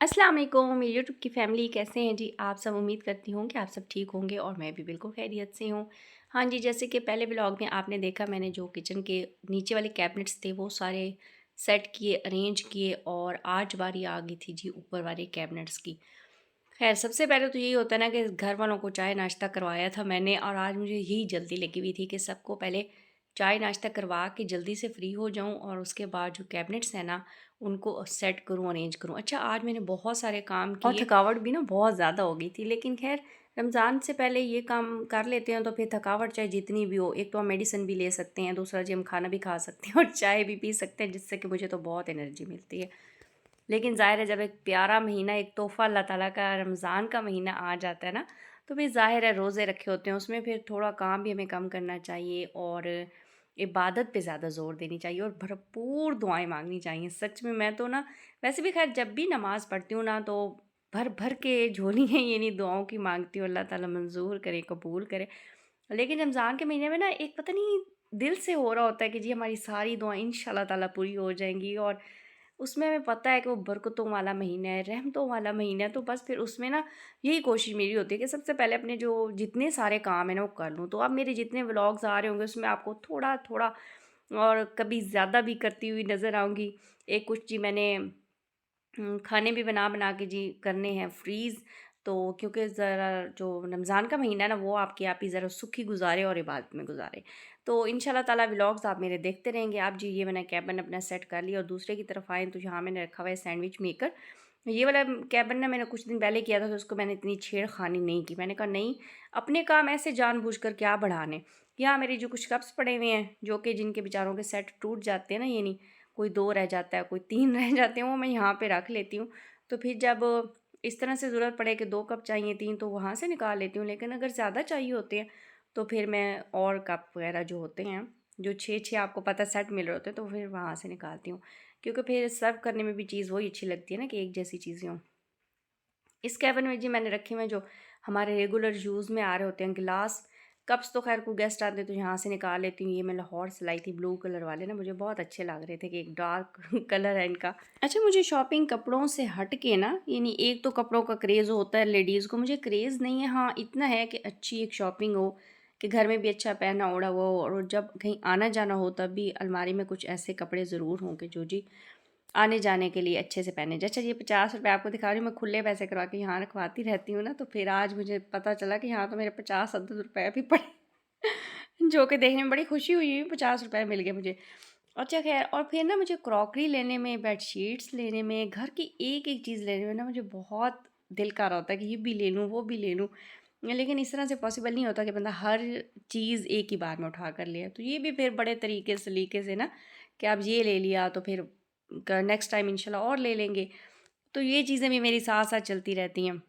अस्सलाम वालेकुम मेरी यूट्यूब की फ़ैमिली कैसे हैं जी आप सब। उम्मीद करती हूँ कि आप सब ठीक होंगे और मैं भी बिल्कुल खैरियत से हूँ। हाँ जी, जैसे कि पहले व्लॉग में आपने देखा, मैंने जो किचन के नीचे वाले कैबिनेट्स थे वो सारे सेट किए, अरेंज किए और आज बारी आ गई थी जी ऊपर वाले कैबिनेट्स की। खैर सबसे पहले तो यही होता है ना कि घर वालों को चाय नाश्ता करवाया था मैंने, और आज मुझे यही जल्दी लगी हुई थी कि सबको पहले चाय नाश्ता करवा के जल्दी से फ्री हो जाऊं और उसके बाद जो कैबिनेट्स हैं ना उनको सेट करूं, अरेंज करूं। अच्छा, आज मैंने बहुत सारे काम किए और थकावट भी ना बहुत ज़्यादा हो गई थी, लेकिन खैर रमज़ान से पहले ये काम कर लेते हैं तो फिर थकावट चाहे जितनी भी हो, एक तो हम मेडिसिन भी ले सकते हैं, दूसरा जी हम खाना भी खा सकते हैं और चाय भी पी सकते हैं, जिससे कि मुझे तो बहुत एनर्जी मिलती है। लेकिन ज़ाहिर है जब एक प्यारा महीना, एक तोहफ़ा अल्लाह ताला का रमज़ान का महीना आ जाता है ना, तो फिर ज़ाहिर है रोज़े रखे होते हैं, उसमें फिर थोड़ा काम भी हमें कम करना चाहिए और इबादत पे ज़्यादा ज़ोर देनी चाहिए और भरपूर दुआएँ माँगनी चाहिए। सच में मैं तो ना वैसे भी खैर जब भी नमाज़ पढ़ती हूँ ना तो भर भर के झोली है ये नहीं दुआओं की माँगती हूँ, अल्लाह ताला मंज़ूर करे, कबूल करे। लेकिन रमज़ान के महीने में ना एक पता नहीं दिल से हो रहा होता है कि जी हमारी सारी दुआएँ इंशाल्लाह ताला पूरी हो जाएँगी, और उसमें हमें पता है कि वो बरकतों वाला महीना है, रहमतों वाला महीना है, तो बस फिर उसमें ना यही कोशिश मेरी होती है कि सबसे पहले अपने जो जितने सारे काम हैं ना वो कर लूँ। तो अब मेरे जितने व्लॉग्स आ रहे होंगे उसमें आपको थोड़ा-थोड़ा और कभी ज़्यादा भी करती हुई नज़र आऊँगी। एक कुछ जी मैंने खाने भी बना-बना के जी करने हैं फ्रीज़, तो क्योंकि ज़रा जो रमज़ान का महीना है ना वो आपके आप ही ज़रा सुखी गुज़ारे और इबादत में गुज़ारे। तो इंशाल्लाह ताला व्लॉग्स आप मेरे देखते रहेंगे। आप जी ये मैंने कैबिन अपना सेट कर लिया और दूसरे की तरफ आएँ तो यहाँ मैंने रखा हुआ है सैंडविच मेकर। ये वाला कैबिन ना मैंने कुछ दिन पहले किया था तो उसको मैंने इतनी छेड़खानी नहीं की। मैंने कहा नहीं, अपने काम ऐसे जानबूझकर क्या बढ़ाने। यहाँ मेरे जो कुछ कप्स पड़े हुए हैं जो कि जिनके बेचारों के सेट टूट जाते हैं ना, ये नहीं कोई 2 रह जाता है, कोई 3 रह जाते हैं, वो मैं यहाँ पे रख लेती हूँ। तो फिर जब इस तरह से ज़रूरत पड़े कि 2 कप चाहिए, 3 तो वहाँ से निकाल लेती हूँ। लेकिन अगर ज़्यादा चाहिए होते हैं, तो फिर मैं और कप वग़ैरह जो होते हैं, जो 6-6 आपको पता है सेट मिल रहे होते हैं, तो फिर वहाँ से निकालती हूँ। क्योंकि फिर सर्व करने में भी चीज़ वही अच्छी लगती है ना कि एक जैसी चीज़ें हों। इस कैबिन में जी मैंने रखे हुए हैं जो हमारे रेगुलर यूज़ में आ रहे होते हैं गिलास। कप्स तो ख़ैर कोई गेस्ट आते हैं तो यहाँ से निकाल लेती हूँ। ये मैं लाहौर से लाई थी ब्लू कलर वाले ना, मुझे बहुत अच्छे लग रहे थे कि एक डार्क कलर है इनका। अच्छा, मुझे शॉपिंग कपड़ों से हट के ना, यानी एक तो कपड़ों का क्रेज़ होता है लेडीज़ को, मुझे क्रेज़ नहीं है। हाँ, इतना है कि अच्छी एक शॉपिंग हो कि घर में भी अच्छा पहना ओढ़ा हुआ हो, और जब कहीं आना-जाना हो तब भी अलमारी में कुछ ऐसे कपड़े ज़रूर हों कि जो जी आने जाने के लिए अच्छे से पहने। जैसे ये ₹50 आपको दिखा रही हूँ, मैं खुले पैसे करवा के यहाँ रखवाती रहती हूँ ना, तो फिर आज मुझे पता चला कि यहाँ तो मेरे 50 रुपए भी पड़े जो कि देखने में बड़ी खुशी हुई, ₹50 मिल गए मुझे। अच्छा ख़ैर, और फिर ना मुझे क्रॉकरी लेने में, बेडशीट्स लेने में, घर की एक-एक चीज़ लेने में ना मुझे बहुत दिल कर रहा होता है कि ये भी ले लूँ, वो भी ले लूँ। लेकिन इस तरह से पॉसिबल नहीं होता कि बंदा हर चीज़ एक ही बार में उठा कर ले। तो ये भी फिर बड़े तरीके सलीके से ना कि अब ये ले लिया तो फिर नेक्स्ट टाइम इंशाल्लाह और ले लेंगे। तो ये चीज़ें भी मेरी साथ-साथ चलती रहती हैं।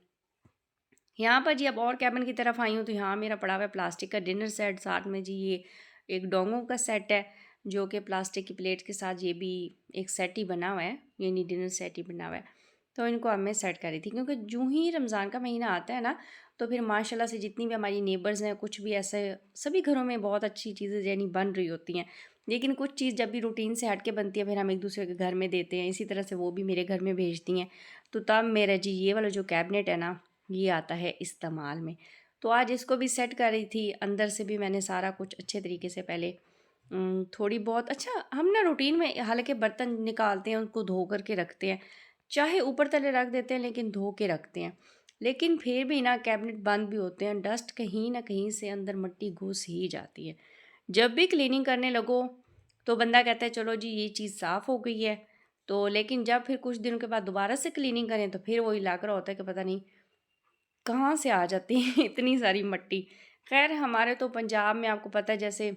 यहाँ पर जी अब और कैबिन की तरफ आई हूँ तो यहाँ मेरा पड़ा हुआ है प्लास्टिक का डिनर सेट, साथ में जी ये एक डोंगों का सेट है जो कि प्लास्टिक की प्लेट के साथ ये भी एक सेट ही बना हुआ है, यानी डिनर सेट ही बना हुआ है। तो इनको अब मैं सेट कर रही थी क्योंकि जूँ ही रमज़ान का महीना आता है ना, तो फिर माशाल्लाह से जितनी भी हमारी नेबर्स हैं, कुछ भी ऐसे सभी घरों में बहुत अच्छी चीज़ें यानी बन रही होती हैं। लेकिन कुछ चीज़ जब भी रूटीन से हट के बनती है फिर हम एक दूसरे के घर में देते हैं, इसी तरह से वो भी मेरे घर में भेजती हैं। तो तब मेरा जी ये वाला जो कैबिनेट है ना, ये आता है इस्तेमाल में। तो आज इसको भी सेट कर रही थी, अंदर से भी मैंने सारा कुछ अच्छे तरीके से पहले थोड़ी बहुत अच्छा हम ना रूटीन में हालाँकि बर्तन निकालते हैं, उनको धो कर के रखते हैं। चाहे ऊपर तले रख देते हैं लेकिन धो के रखते हैं। लेकिन फिर भी ना कैबिनेट बंद भी होते हैं, डस्ट कहीं न कहीं से अंदर मिट्टी घुस ही जाती है। जब भी क्लीनिंग करने लगो, तो बंदा कहता है चलो जी ये चीज़ साफ़ हो गई है। तो लेकिन जब फिर कुछ दिनों के बाद दोबारा से क्लीनिंग करें तो फिर वही लग रहा होता है कि पता नहीं कहाँ से आ जाती है इतनी सारी मिट्टी। ख़ैर हमारे तो पंजाब में आपको पता है जैसे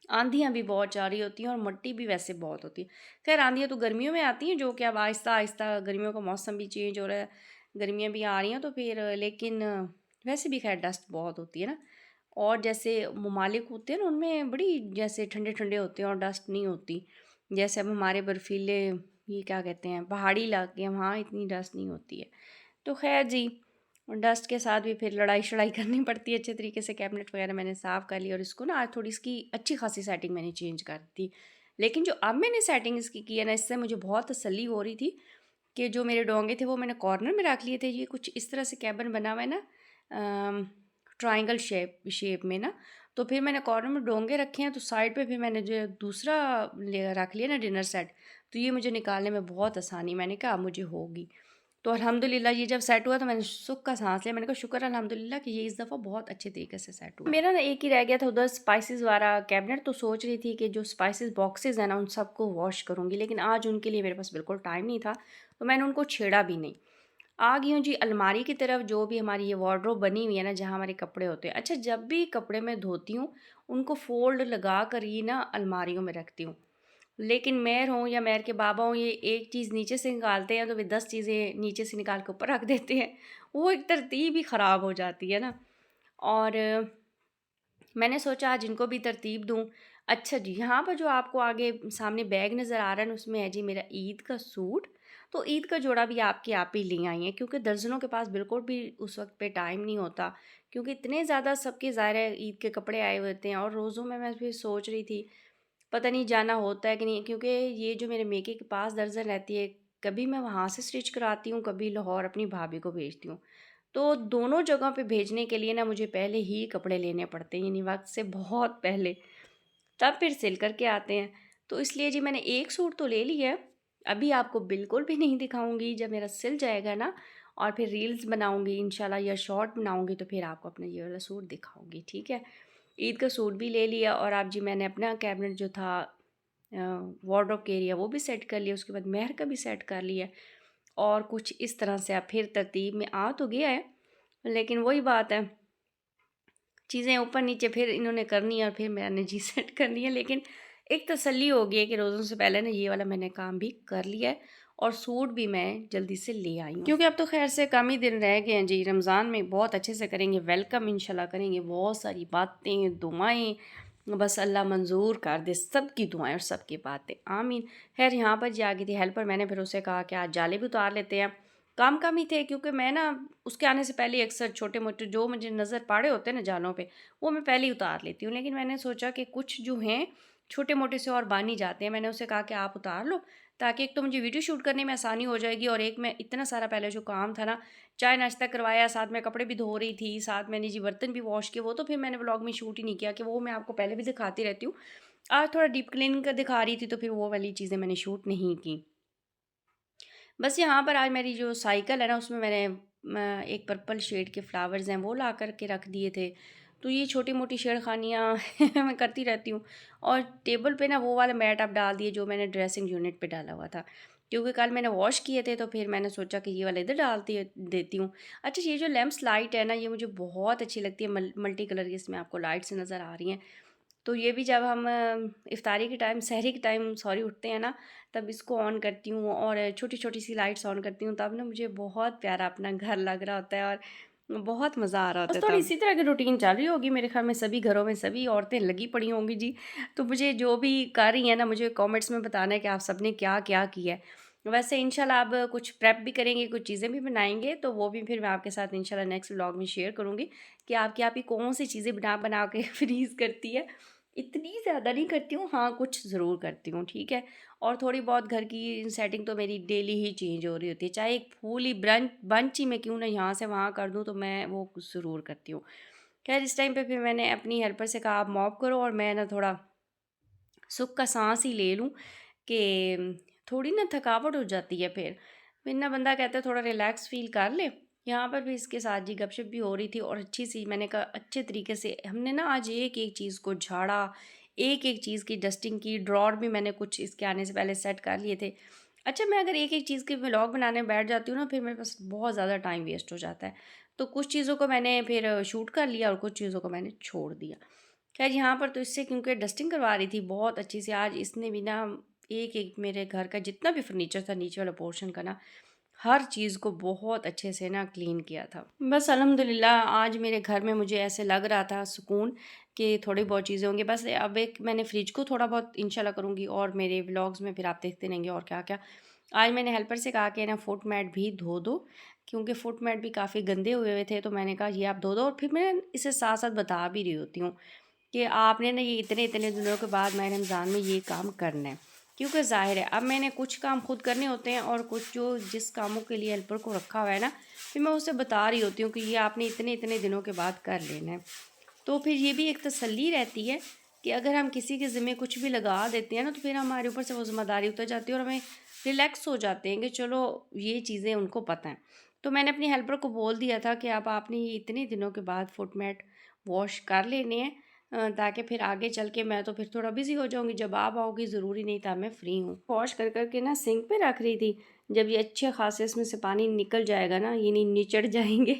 आंधियाँ भी बहुत जा रही होती हैं और मिट्टी भी वैसे बहुत होती है। ख़ैर आंधियाँ तो गर्मियों में आती हैं जो कि अब आहिस्ता-आहिस्ता गर्मियों का मौसम भी चेंज हो रहा है, गर्मियाँ भी आ रही हैं तो फिर लेकिन वैसे भी ख़ैर डस्ट बहुत होती है ना। और जैसे ममालिक होते हैं ना उनमें बड़ी जैसे ठंडे-ठंडे होते हैं और डस्ट नहीं होती। जैसे अब हमारे बर्फ़ीले ये क्या कहते हैं पहाड़ी इलाके हैं, वहाँ इतनी डस्ट नहीं होती है। तो ख़ैर जी, और डस्ट के साथ भी फिर लड़ाई-शड़ाई करनी पड़ती है अच्छे तरीके से। कैबिनेट वगैरह मैंने साफ़ कर लिया और इसको ना आज थोड़ी इसकी अच्छी खासी सेटिंग मैंने चेंज कर दी। लेकिन जो अब मैंने सेटिंग इसकी की है ना, इससे मुझे बहुत तसल्ली हो रही थी कि जो मेरे डोंगे थे वो मैंने कॉर्नर में रख लिए थे। ये कुछ इस तरह से कैबिन बना हुआ है ना, ट्रायंगल शेप में ना। तो फिर मैंने कॉर्नर में डोंगे रखे हैं, तो साइड पे फिर मैंने जो दूसरा रख लिया ना डिनर सेट, तो ये मुझे निकालने में बहुत आसानी, मैंने कहा अब मुझे होगी। तो अल्हम्दुलिल्लाह ये जब सेट हुआ तो मैंने सुख का सांस लिया, मैंने कहा शुक्र अल्हम्दुलिल्लाह कि ये इस दफ़ा बहुत अच्छे तरीके से सेट हुआ। मेरा ना एक ही रह गया था उधर स्पाइसेस वाला कैबिनेट, तो सोच रही थी कि जो स्पाइसेस बॉक्सेस हैं ना उन सबको वॉश करूँगी, लेकिन आज उनके लिए मेरे पास बिल्कुल टाइम नहीं था, तो मैंने उनको छेड़ा भी नहीं। आ गई हूँ जी अलमारी की तरफ, जो भी हमारी ये वार्डरोब बनी हुई है ना जहाँ हमारे कपड़े होते हैं। अच्छा, जब भी कपड़े मैं धोती हूँ उनको फ़ोल्ड लगा कर ही ना अलमारियों में रखती हूँ, लेकिन मेहर हों या मेहर के बाबा हों, ये एक चीज़ नीचे से निकालते हैं तो वे 10 चीज़ें नीचे से निकाल के ऊपर रख देते हैं। वो एक तरतीब ही ख़राब हो जाती है ना। और मैंने सोचा आज इनको भी तरतीब दूँ। अच्छा जी, यहाँ पर जो आपको आगे सामने बैग नज़र आ रहा है ना, उसमें है जी मेरा ईद का सूट। तो ईद का जोड़ा भी आपके आप ही ले आई हैं, क्योंकि दर्जनों के पास बिल्कुल भी उस वक़्त पे टाइम नहीं होता, क्योंकि इतने ज़्यादा सबके ज़ाहिर है ईद के कपड़े आए हुए होते हैं। और रोज़ों में मैं फिर सोच रही थी पता नहीं जाना होता है कि नहीं, क्योंकि ये जो मेरे मेके के पास दर्जन रहती है, कभी मैं वहाँ से स्टिच कराती हूँ, कभी लाहौर अपनी भाभी को भेजती हूँ। तो दोनों जगह पे भेजने के लिए ना मुझे पहले ही कपड़े लेने पड़ते हैं, यानी वक़्त से बहुत पहले, तब फिर सिल करके आते हैं। तो इसलिए जी मैंने एक सूट तो ले लिया है, अभी आपको बिल्कुल भी नहीं दिखाऊँगी, जब मेरा सिल जाएगा ना और फिर रील्स बनाऊँगी इंशाल्लाह या शॉर्ट बनाऊँगी तो फिर आपको अपना ये वाला सूट दिखाऊँगी, ठीक है? ईद का सूट भी ले लिया, और अब जी मैंने अपना कैबिनेट जो था वार्डरोब के एरिया वो भी सेट कर लिया, उसके बाद मेहर का भी सेट कर लिया। और कुछ इस तरह से अब फिर तरतीब में आ तो गया है, लेकिन वही बात है, चीज़ें ऊपर नीचे फिर इन्होंने करनी है और फिर मैंने जी सेट करनी है। लेकिन एक तसल्ली हो गई है कि रोज़ों से पहले ना ये वाला मैंने काम भी कर लिया है, और सूट भी मैं जल्दी से ले आई हूँ, क्योंकि अब तो खैर से कम ही दिन रह गए हैं जी। रमज़ान में बहुत अच्छे से करेंगे, वेलकम इंशाल्लाह करेंगे, बहुत सारी बातें दुआएं, बस अल्लाह मंजूर कर दे सबकी दुआएं और सबकी बातें, आमीन। खैर यहाँ पर जी आ गई थी हेल्पर, मैंने फिर उसे कहा कि आज जाले भी उतार लेते हैं। काम कम ही थे, क्योंकि मैं ना उसके आने से पहले अक्सर छोटे-मोटे जो मुझे नज़र पड़े होते हैं ना जालों पे, वो मैं पहले ही उतार लेती हूँ। लेकिन मैंने सोचा कि कुछ जो हैं छोटे-मोटे से और बान ही जाते हैं। मैंने उसे कहा कि आप उतार लो, ताकि एक तो मुझे वीडियो शूट करने में आसानी हो जाएगी, और एक मैं इतना सारा पहले जो काम था ना, चाय नाश्ता करवाया, साथ में कपड़े भी धो रही थी, साथ मैंने जी बर्तन भी वॉश किए, वो तो फिर मैंने व्लॉग में शूट ही नहीं किया, कि वो मैं आपको पहले भी दिखाती रहती हूँ। आज थोड़ा डीप क्लीनिंग का दिखा रही थी, तो फिर वो वाली चीज़ें मैंने शूट नहीं की। बस यहाँ पर आज मेरी जो साइकिल है ना उसमें मैंने एक पर्पल शेड के फ्लावर्स हैं वो ला कर के रख दिए थे। तो ये छोटी-मोटी छेड़खानियाँ मैं करती रहती हूँ। और टेबल पे ना वो वाला मैट अब डाल दिए जो मैंने ड्रेसिंग यूनिट पे डाला हुआ था। क्योंकि कल मैंने वॉश किए थे, तो फिर मैंने सोचा कि ये वाला इधर देती हूँ। अच्छा, ये जो लैंप्स लाइट है ना ये मुझे बहुत अच्छी लगती है, मल्टी कलर की इसमें आपको लाइट्स नज़र आ रही हैं। तो ये भी जब हम इफ्तारी के टाइम, सहरी के टाइम सॉरी उठते हैं ना, तब इसको ऑन करती हूँ और छोटी-छोटी सी लाइट्स ऑन करती हूँ, तब ना मुझे बहुत प्यारा अपना घर लग रहा होता है और बहुत मज़ा आ रहा होता है। बस थोड़ी इसी तरह की रूटीन चल रही होगी मेरे ख़्याल में, सभी घरों में सभी औरतें लगी पड़ी होंगी जी। तो मुझे जो भी कर रही हैं ना, मुझे कमेंट्स में बताना है कि आप सबने क्या-क्या किया है। वैसे इंशाल्लाह अब कुछ प्रेप भी करेंगे, कुछ चीज़ें भी बनाएँगे, तो वो भी फिर मैं आपके साथ इंशाल्लाह नेक्स्ट व्लॉग में शेयर करूँगी कि आपकी आप ही कौन-सी चीज़ें बना-बना के फ्रीज़ करती है। इतनी ज़्यादा नहीं करती हूँ, हाँ, कुछ ज़रूर करती हूँ, ठीक है? और थोड़ी बहुत घर की सेटिंग तो मेरी डेली ही चेंज हो रही होती है, चाहे एक फूल ही बंच ही मैं क्यों ना यहाँ से वहाँ कर दूँ, तो मैं वो ज़रूर करती हूँ। खैर इस टाइम पे फिर मैंने अपनी हेल्पर से कहा आप मॉप करो, और मैं ना थोड़ा सुख का साँस ही ले लूँ कि थोड़ी ना थकावट हो जाती है फिर ना बंदा कहता है थोड़ा रिलैक्स फ़ील कर ले। यहाँ पर भी इसके साथ जी गपशप भी हो रही थी, और अच्छी-सी मैंने कहा अच्छे तरीके से हमने ना आज एक-एक चीज़ को झाड़ा, एक-एक चीज़ की डस्टिंग की, ड्रॉर भी मैंने कुछ इसके आने से पहले सेट कर लिए थे। अच्छा, मैं अगर एक-एक चीज़ के व्लॉग बनाने बैठ जाती हूँ ना, फिर मेरे पास बहुत ज़्यादा टाइम वेस्ट हो जाता है। तो कुछ चीज़ों को मैंने फिर शूट कर लिया और कुछ चीज़ों को मैंने छोड़ दिया। खैर यहाँ पर तो इससे क्योंकि डस्टिंग करवा रही थी बहुत अच्छी से, आज इसने भी ना एक-एक मेरे घर का जितना भी फर्नीचर था नीचे वाला पोर्शन का ना, हर चीज़ को बहुत अच्छे से ना क्लीन किया था। बस अल्हम्दुलिल्लाह आज मेरे घर में मुझे ऐसे लग रहा था सुकून कि थोड़ी बहुत चीज़ें होंगी। बस अब एक मैंने फ्रिज को थोड़ा बहुत इंशाल्लाह करूँगी, और मेरे व्लॉग्स में फिर आप देखते रहेंगे और क्या-क्या। आज मैंने हेल्पर से कहा कि ना फुट मैट भी धो दो, क्योंकि फुट मैट भी काफ़ी गंदे हुए हुए थे, तो मैंने कहा ये आप धो दो। और फिर मैं इसे साथ-साथ बता भी रही होती हूँ कि आपने ना ये इतने-इतने दिनों के बाद माह रमज़ान में ये काम करना है। क्योंकि ज़ाहिर है अब मैंने कुछ काम खुद करने होते हैं और कुछ जो जिस कामों के लिए हेल्पर को रखा हुआ है ना, फिर मैं उसे बता रही होती हूँ कि ये आपने इतने इतने दिनों के बाद कर लेना है। तो फिर ये भी एक तसल्ली रहती है कि अगर हम किसी के ज़िम्मे कुछ भी लगा देते हैं ना, तो फिर हमारे ऊपर से वो ज़िम्मेदारी उतर जाती है और हमें रिलैक्स हो जाते हैं कि चलो ये चीज़ें उनको पता हैं। तो मैंने अपनी हेल्पर को बोल दिया था कि अब आपने ये इतने दिनों के बाद फुट मैट वॉश कर लेने हैं, ताकि फिर आगे चल के मैं तो फिर थोड़ा बिज़ी हो जाऊँगी, जब आप आओगी ज़रूरी नहीं था मैं फ्री हूँ। वॉश कर के ना सिंक पे रख रही थी, जब ये अच्छे खासे इसमें से पानी निकल जाएगा ना, ये नहीं निचड़ जाएंगे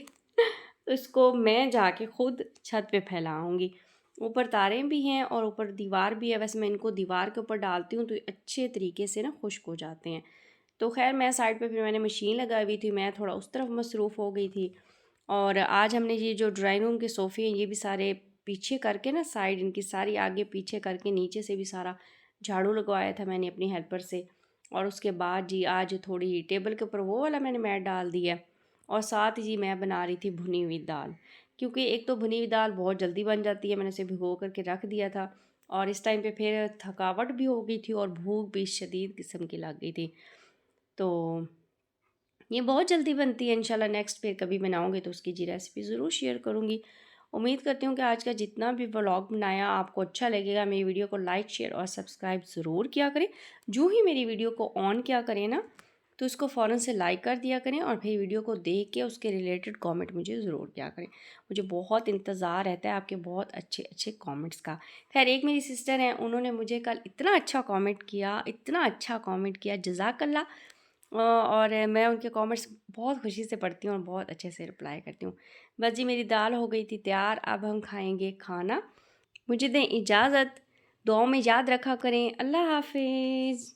तो इसको मैं जाके खुद छत पे फैलाऊँगी। ऊपर तारें भी हैं और ऊपर दीवार भी है, वैसे मैं इनको दीवार के ऊपर डालती हूँ तो ये अच्छे तरीके से ना खुश्क हो जाते हैं। तो ख़ैर मैं साइड पे फिर मैंने मशीन लगाई हुई थी, मैं थोड़ा उस तरफ मसरूफ़ हो गई थी। और आज हमने ये जो ड्राइंग रूम के सोफ़े हैं ये भी सारे पीछे करके ना, साइड इनकी सारी आगे पीछे करके नीचे से भी सारा झाड़ू लगवाया था मैंने अपनी हेल्पर से। और उसके बाद जी आज थोड़ी टेबल के ऊपर वो वाला मैंने मैट डाल दिया। और साथ ही जी मैं बना रही थी भुनी हुई दाल, क्योंकि एक तो भुनी हुई दाल बहुत जल्दी बन जाती है, मैंने उसे भिगो करके रख दिया था। और इस टाइम पे फिर थकावट भी हो गई थी और भूख भी शदीद किस्म की लग गई थी। तो ये बहुत जल्दी बनती है, इंशाल्लाह नेक्स्ट फिर कभी बनाऊँगी तो उसकी जी रेसिपी ज़रूर शेयर करूँगी। उम्मीद करती हूँ कि आज का जितना भी व्लॉग बनाया आपको अच्छा लगेगा। मेरी वीडियो को लाइक, शेयर और सब्सक्राइब ज़रूर किया करें। जो ही मेरी वीडियो को ऑन किया करें ना, तो इसको फ़ौरन से लाइक कर दिया करें और फिर वीडियो को देख के उसके रिलेटेड कमेंट मुझे ज़रूर किया करें। मुझे बहुत इंतज़ार रहता है आपके बहुत अच्छे अच्छे कमेंट्स का। खैर एक मेरी सिस्टर हैं, उन्होंने मुझे कल इतना अच्छा कमेंट किया, इतना अच्छा कमेंट किया, जज़ाकल्लाह। और मैं उनके कमेंट्स बहुत खुशी से पढ़ती हूँ और बहुत अच्छे से रिप्लाई करती हूँ। बस जी मेरी दाल हो गई थी तैयार, अब हम खाएँगे खाना। मुझे दें इजाज़त, दुआओं में याद रखा करें। अल्लाह हाफ़िज़।